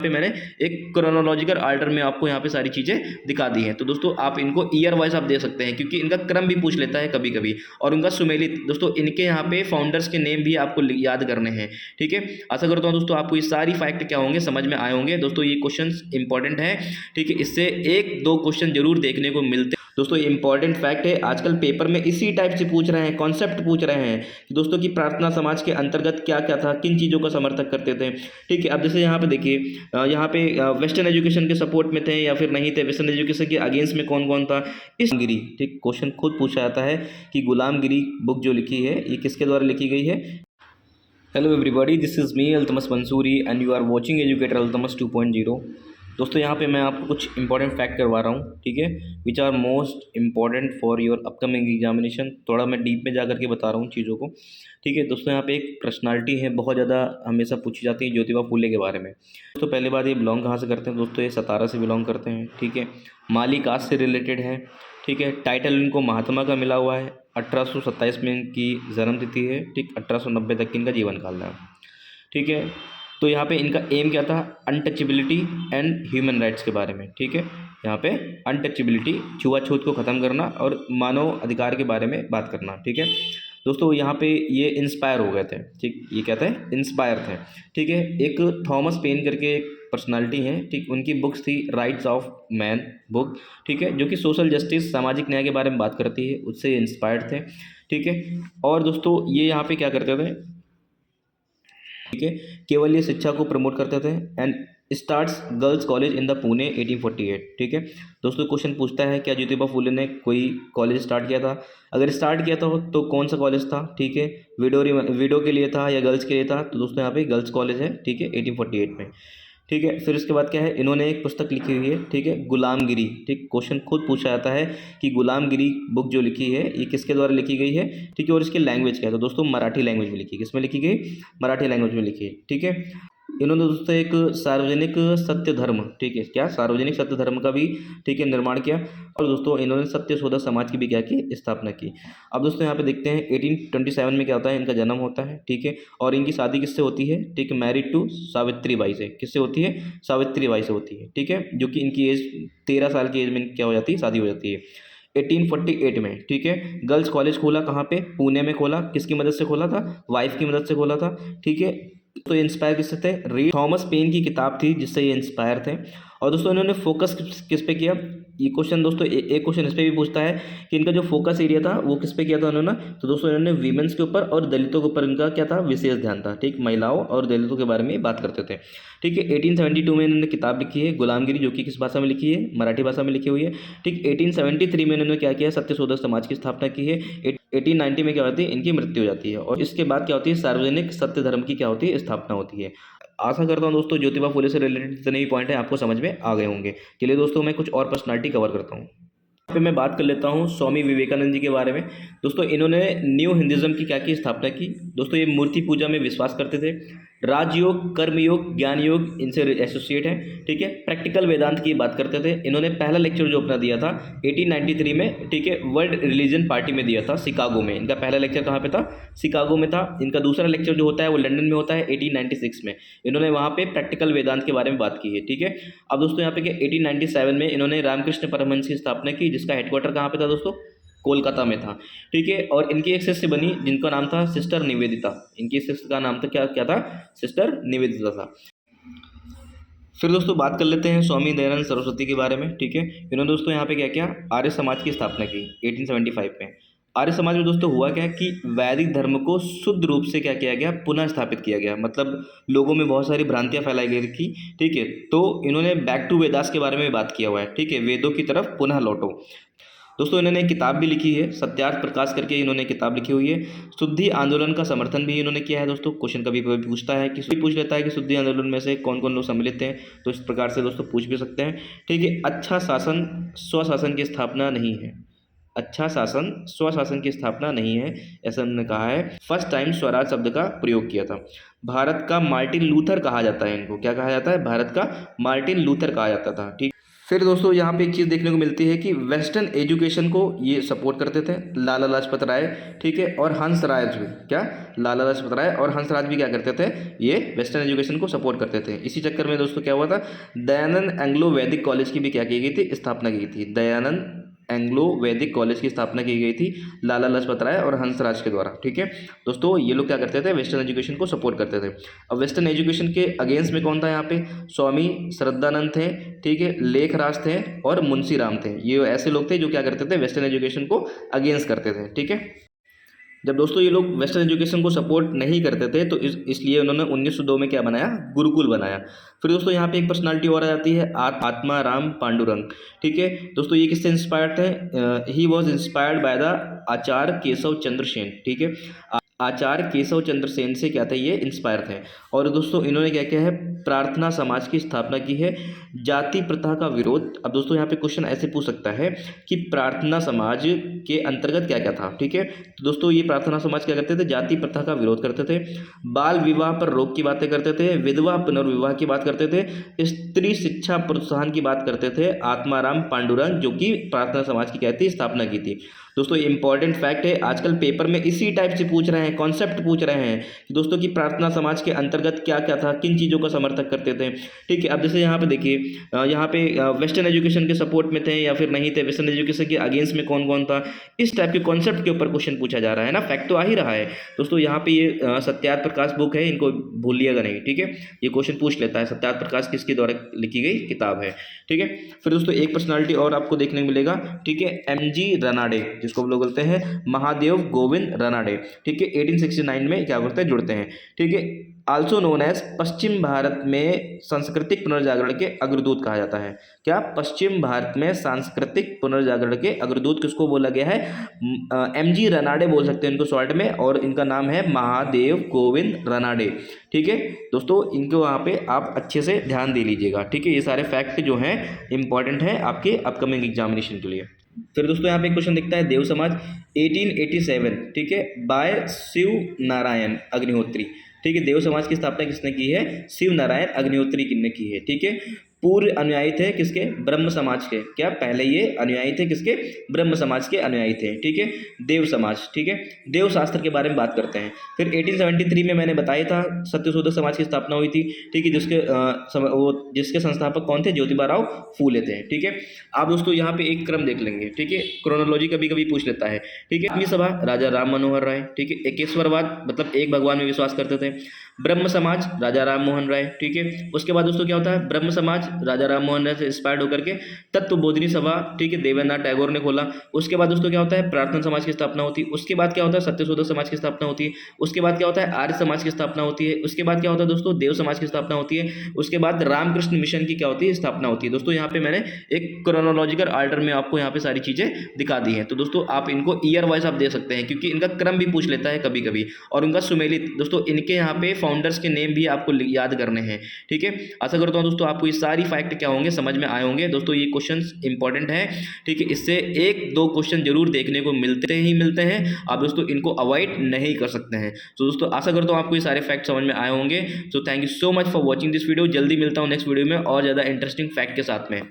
पे मैंने एक क्रोनोलॉजिकल ऑर्डर में आपको यहाँ पे सारी चीज़ें दिखा दी हैं। तो दोस्तों आप इनको ईयर वाइज आप दे सकते हैं, क्योंकि इनका क्रम भी पूछ लेता है कभी कभी, और उनका सुमेलित। दोस्तों इनके यहाँ पे फाउंडर्स के नेम भी आपको याद करने हैं। ठीक है, आशा करता हूँ दोस्तों आपको ये सारी फैक्ट क्या होंगे समझ में आए होंगे। दोस्तों ये क्वेश्चन इंपॉर्टेंट है, ठीक है, इससे एक दो क्वेश्चन जरूर देखने को मिलते हैं। दोस्तों ये इंपॉर्टेंट फैक्ट है, आजकल पेपर में इसी टाइप से पूछ रहे हैं, कॉन्सेप्ट पूछ रहे हैं कि दोस्तों की प्रार्थना समाज के अंतर्गत क्या क्या था, किन चीज़ों का समर्थक करते थे। ठीक है, अब जैसे यहाँ पे देखिए, यहाँ पे वेस्टर्न एजुकेशन के सपोर्ट में थे या फिर नहीं थे, वेस्टर्न एजुकेशन के अगेंस्ट में कौन कौन था। इस गिरी, ठीक, क्वेश्चन खुद पूछा जाता है कि गुलामगिरी बुक जो लिखी है ये किसके द्वारा लिखी गई है। Hello everybody, this is me Altamas Mansuri and you are watching educator Altamas 2.0। दोस्तों यहाँ पे मैं आपको कुछ इंपॉर्टेंट फैक्ट करवा रहा हूँ, ठीक है, which are most important for your upcoming examination. थोड़ा मैं डीप में जा करके बता रहा हूँ चीज़ों को, ठीक है। दोस्तों यहाँ पे एक पर्सनालिटी है, बहुत ज़्यादा हमेशा पूछी जाती है, ज्योतिबा फूले के बारे में। दोस्तों पहले बात, ये बिलोंग कहाँ से करते हैं। दोस्तों ये सतारा से बिलोंग करते हैं, ठीक है, माली कास्ट से रिलेटेड है, ठीक है। टाइटल इनको महात्मा का मिला हुआ है। 1827 में इनकी जन्म तिथि है, ठीक, 1890 तक इनका जीवन काल है, ठीक है। तो यहाँ पे इनका एम क्या था, अनटचेबिलिटी एंड ह्यूमन राइट्स के बारे में, ठीक है। यहाँ पे अनटचेबिलिटी, छुआछूत को ख़त्म करना और मानव अधिकार के बारे में बात करना, ठीक है। दोस्तों यहाँ पे ये इंस्पायर हो गए थे, ठीक, ये क्या थे, इंस्पायर थे, ठीक है। एक थॉमस पेन करके एक पर्सनालिटी है, ठीक, उनकी बुक्स थी राइट्स ऑफ मैन बुक, ठीक है, जो कि सोशल जस्टिस, सामाजिक न्याय के बारे में बात करती है, उससे इंस्पायर्ड थे, ठीक है। और दोस्तों ये यहाँ पे क्या करते थे, ठीक है, केवल ये शिक्षा को प्रमोट करते थे। And starts girls college in the Pune 1848, ठीक है। दोस्तों क्वेश्चन पूछता है क्या ज्योतिबा फूले ने कोई कॉलेज स्टार्ट किया था। अगर स्टार्ट किया था तो कौन सा कॉलेज था, ठीक है, विडो के लिए था या गर्ल्स के लिए था। तो दोस्तों यहाँ पे गर्ल्स कॉलेज है, ठीक है, 1848 में, ठीक है। फिर उसके बाद क्या है, इन्होंने एक पुस्तक लिखी हुई है, ठीक है, गुलामगिरी, ठीक, क्वेश्चन खुद पूछा जाता है कि गुलामगिरी बुक जो लिखी है ये किसके द्वारा लिखी गई है, ठीक है, और इसकी लैंग्वेज क्या है। तो दोस्तों मराठी लैंग्वेज में लिखी, किसमें लिखी गई, मराठी लैंग्वेज में लिखी है, ठीक है। इन्होंने दोस्तों एक सार्वजनिक सत्य धर्म, ठीक है, क्या, सार्वजनिक सत्य धर्म का भी, ठीक है, निर्माण किया। और दोस्तों इन्होंने सत्य शोधक समाज की भी क्या की, स्थापना की। अब दोस्तों यहाँ पे देखते हैं 1827 में क्या होता है, इनका जन्म होता है, ठीक है। और इनकी शादी किससे होती है, ठीक है, मैरिड टू सावित्री बाई से। किससे होती है, सावित्री बाई से होती है, ठीक है, जो कि इनकी एज 13 साल की एज में क्या हो जाती है, शादी हो जाती है 1848 में, ठीक है। गर्ल्स कॉलेज खोला कहाँ पे, पुणे में खोला। किसकी मदद से खोला था, वाइफ की मदद से खोला था, ठीक है। तो इंस्पायर किससे थे, रीड थॉमस पेन की किताब थी जिससे ये इंस्पायर थे। और दोस्तों इन्होंने फोकस किस पे किया, ये क्वेश्चन दोस्तों एक क्वेश्चन इस पे भी पूछता है कि इनका जो फोकस एरिया था वो किस पे किया था उन्होंने। तो दोस्तों इन्होंने वीमेंस के ऊपर और दलितों के ऊपर इनका क्या था, विशेष ध्यान था, ठीक, महिलाओं और दलितों के बारे में बात करते थे, ठीक है। 1872 में इन्होंने किताब लिखी है गुलामगिरी, जो कि किस भाषा में लिखी है, मराठी भाषा में लिखी हुई है, ठीक। 1873 में इन्होंने क्या किया, सत्य शोधक समाज की स्थापना की है। 1890 में क्या होती है, इनकी मृत्यु हो जाती है। और इसके बाद क्या होती है, सार्वजनिक सत्य धर्म की क्या होती है, स्थापना होती है। आशा करता हूँ दोस्तों ज्योतिबा फूले से रिलेटेड जितने भी पॉइंट हैं आपको समझ में आ गए होंगे। चलिए दोस्तों मैं कुछ और पर्सनालिटी कवर करता हूँ। यहाँ पे मैं बात कर लेता हूँ स्वामी विवेकानंद जी के बारे में। दोस्तों इन्होंने न्यू हिंदुइज्म की क्या की, स्थापना की। दोस्तों ये मूर्ति पूजा में विश्वास करते थे। राजयोग, कर्मयोग, ज्ञान योग इनसे एसोसिएट है, ठीक है। प्रैक्टिकल वेदांत की बात करते थे। इन्होंने पहला लेक्चर जो अपना दिया था 1893 में, ठीक है, वर्ल्ड रिलीजन पार्टी में दिया था, शिकागो में। इनका पहला लेक्चर कहाँ पे था, शिकागो में था। इनका दूसरा लेक्चर जो होता है वो लंदन में होता है 1896 में। इन्होंने वहाँ पे प्रैक्टिकल वेदांत के बारे में बात की है, ठीक है। अब दोस्तों यहाँ पे क्या, 1897 में इन्होंने रामकृष्ण परमहंस की स्थापना की, जिसका हेडक्वार्टर कहाँ पे था दोस्तों, कोलकाता में था, ठीक है। और इनकी एक शिष्य बनी जिनका नाम था सिस्टर निवेदिता। इनकी शिष्य का नाम था क्या क्या था, सिस्टर निवेदिता था। फिर दोस्तों बात कर लेते हैं स्वामी दयानंद सरस्वती के बारे में, ठीक है। इन्होंने दोस्तों यहाँ पे क्या किया, आर्य समाज की स्थापना की 1875 में। आर्य समाज में दोस्तों हुआ क्या कि वैदिक धर्म को शुद्ध रूप से क्या किया गया, पुनः स्थापित किया गया। मतलब लोगों में बहुत सारी भ्रांतियां फैलाई गई थी, ठीक है। तो इन्होंने बैक टू वेदास के बारे में बात किया हुआ है, ठीक है, वेदों की तरफ पुनः लौटो। दोस्तों इन्होंने एक किताब भी लिखी है, सत्यार्थ प्रकाश करके इन्होंने किताब लिखी हुई है। शुद्धि आंदोलन का समर्थन भी इन्होंने किया है। दोस्तों क्वेश्चन कभी कभी पूछता है कि पूछ लेता है कि शुद्धि आंदोलन में से कौन कौन लोग सम्मिलित हैं, तो इस प्रकार से दोस्तों पूछ भी सकते हैं, ठीक है। अच्छा शासन स्वशासन की स्थापना नहीं है, अच्छा शासन स्वशासन की स्थापना नहीं है, ऐसा उन्होंने कहा है। फर्स्ट टाइम स्वराज शब्द का प्रयोग किया था। भारत का मार्टिन लूथर कहा जाता है इनको, क्या कहा जाता है, भारत का मार्टिन लूथर कहा जाता था, ठीक। फिर दोस्तों यहाँ पे एक चीज़ देखने को मिलती है कि वेस्टर्न एजुकेशन को ये सपोर्ट करते थे लाला लाजपत राय, ठीक है, और हंस राज भी, क्या, लाला लाजपत राय और हंस राज भी क्या करते थे, ये वेस्टर्न एजुकेशन को सपोर्ट करते थे। इसी चक्कर में दोस्तों क्या हुआ था, दयानंद एंग्लो वैदिक कॉलेज की भी क्या की गई थी, स्थापना की गई थी। दयानंद एंग्लो वैदिक कॉलेज की स्थापना की गई थी लाला लाजपत राय और हंसराज के द्वारा, ठीक है दोस्तों। ये लोग क्या करते थे, वेस्टर्न एजुकेशन को सपोर्ट करते थे। अब वेस्टर्न एजुकेशन के अगेंस्ट में कौन था यहाँ पे, स्वामी श्रद्धानंद थे, ठीक है, लेखराज थे और मुंशी राम थे। ये ऐसे लोग थे जो क्या करते थे, वेस्टर्न एजुकेशन को अगेंस्ट करते थे, ठीक है। जब दोस्तों ये लोग वेस्टर्न एजुकेशन को सपोर्ट नहीं करते थे तो इसलिए उन्होंने 1902 में क्या बनाया, गुरुकुल बनाया। फिर दोस्तों यहाँ पे एक पर्सनालिटी और आ जाती है, आत्मा राम पांडुरंग, ठीक है दोस्तों। ये किससे इंस्पायर्ड थे, he was inspired by the Acharya Keshav Chandra Sen, ठीक है, आचार्य केशव चंद्र सेन से क्या थे, ये इंस्पायर थे। और दोस्तों इन्होंने क्या किया है, प्रार्थना समाज की स्थापना की है, जाति प्रथा का विरोध। अब दोस्तों यहाँ पे क्वेश्चन ऐसे पूछ सकता है कि प्रार्थना समाज के अंतर्गत क्या क्या था, ठीक है। तो दोस्तों ये प्रार्थना समाज क्या करते थे, जाति प्रथा का विरोध करते थे, बाल विवाह पर रोक की बातें करते थे, विधवा पुनर्विवाह की बात करते थे, स्त्री शिक्षा प्रोत्साहन की बात करते थे। आत्माराम पांडुरंग जो कि प्रार्थना समाज की क्या थी, स्थापना की थी। दोस्तों इंपॉर्टेंट फैक्ट है, आजकल पेपर में इसी टाइप से पूछ रहे हैं, कॉन्सेप्ट पूछ रहे हैं कि दोस्तों की प्रार्थना समाज के अंतर्गत क्या क्या था, किन चीज़ों का समर्थक करते थे, ठीक है। अब जैसे यहाँ पे देखिए, यहाँ पे वेस्टर्न एजुकेशन के सपोर्ट में थे या फिर नहीं थे, वेस्टर्न एजुकेशन के अगेंस्ट में कौन कौन था, इस टाइप के कॉन्सेप्ट के ऊपर क्वेश्चन पूछा जा रहा है ना, फैक्ट तो आ ही रहा है दोस्तों। यहाँ पे ये सत्यार्थ प्रकाश बुक है, इनको भूलिएगा नहीं, ठीक है। ये क्वेश्चन पूछ लेता है, सत्यार्थ प्रकाश किसके द्वारा लिखी गई किताब है, ठीक है। फिर दोस्तों एक पर्सनालिटी और आपको देखने को मिलेगा, ठीक है, MG रनाडे, जिसको हम लोग बोलते हैं महादेव गोविंद रनाडे, ठीक है, 1869 में क्या करते हैं, जुड़ते हैं, ठीक है। आल्सो नोन एज पश्चिम भारत में सांस्कृतिक पुनर्जागरण के अग्रदूत कहा जाता है। क्या, पश्चिम भारत में सांस्कृतिक पुनर्जागरण के अग्रदूत किसको बोला गया है, MG रनाडे बोल सकते हैं इनको शॉर्ट में, और इनका नाम है महादेव गोविंद रनाडे, ठीक है दोस्तों। इनको वहाँ पे आप अच्छे से ध्यान दे लीजिएगा, ठीक है। ये सारे फैक्ट जो हैं इंपॉर्टेंट हैं आपके अपकमिंग एग्जामिनेशन के लिए। फिर दोस्तों यहाँ पे क्वेश्चन दिखता है, देव समाज 1887, ठीक है, बाय शिव नारायण अग्निहोत्री, ठीक है। देव समाज की स्थापना किसने की है, शिव नारायण अग्निहोत्री ने की है, ठीक है। पूर्व अनुयायी थे किसके, ब्रह्म समाज के, क्या, पहले ये अनुयायी थे किसके, ब्रह्म समाज के अनुयायी थे, ठीक है। देव समाज, ठीक है, देव शास्त्र के बारे में बात करते हैं। फिर 1873 में मैंने बताया था सत्यशोधक समाज की स्थापना हुई थी, ठीक है, जिसके संस्थापक कौन थे, ज्योतिबा राव फूले थे, ठीक है। आप दोस्तों यहाँ पे एक क्रम देख लेंगे, ठीक है, क्रोनोलॉजी कभी कभी पूछ लेता है, ठीक है। आत्मी सभा राजा राम मनोहर राय, ठीक है, एकेश्वरवाद मतलब एक भगवान में विश्वास करते थे। ब्रह्म समाज राजा राम मोहन राय, ठीक है। उसके बाद दोस्तों क्या होता है, ब्रह्म समाज राजा राम मोहन राय से इंस्पायर्ड होकर के तत्वबोधिनी सभा, ठीक है, देवेंद्रनाथ टैगोर ने खोला। उसके बाद दोस्तों क्या होता है, प्रार्थना समाज की स्थापना होती है। उसके बाद क्या होता है, सत्यशोधक समाज की स्थापना होती है। उसके बाद क्या होता है, आर्य समाज की स्थापना होती है। उसके बाद क्या होता है दोस्तों, देव समाज की स्थापना होती है। उसके बाद रामकृष्ण मिशन की क्या होती है, स्थापना होती है। दोस्तों यहाँ पे मैंने एक क्रोनोलॉजिकल ऑर्डर में आपको यहाँ पे सारी चीजें दिखा दी हैं, तो दोस्तों आप इनको ईयर वाइज आप दे सकते हैं, क्योंकि इनका क्रम भी पूछ लेता है कभी कभी, और उनका सुमेलित, दोस्तों इनके यहाँ पे फाउंडर्स के नेम भी आपको याद करने हैं, ठीक है। आशा करता हूँ दोस्तों आपको ये सारी फैक्ट क्या होंगे, समझ में आए होंगे। दोस्तों ये क्वेश्चंस इंपॉर्टेंट है, ठीक है, इससे एक दो क्वेश्चन जरूर देखने को मिलते हैं, आप दोस्तों इनको अवॉइड नहीं कर सकते हैं। तो दोस्तों आशा करता हूँ आपको ये सारे फैक्ट समझ में आए होंगे। So thank you so much for watching this video. जल्दी मिलता हूँ नेक्स्ट वीडियो में और ज़्यादा इंटरेस्टिंग फैक्ट के साथ में।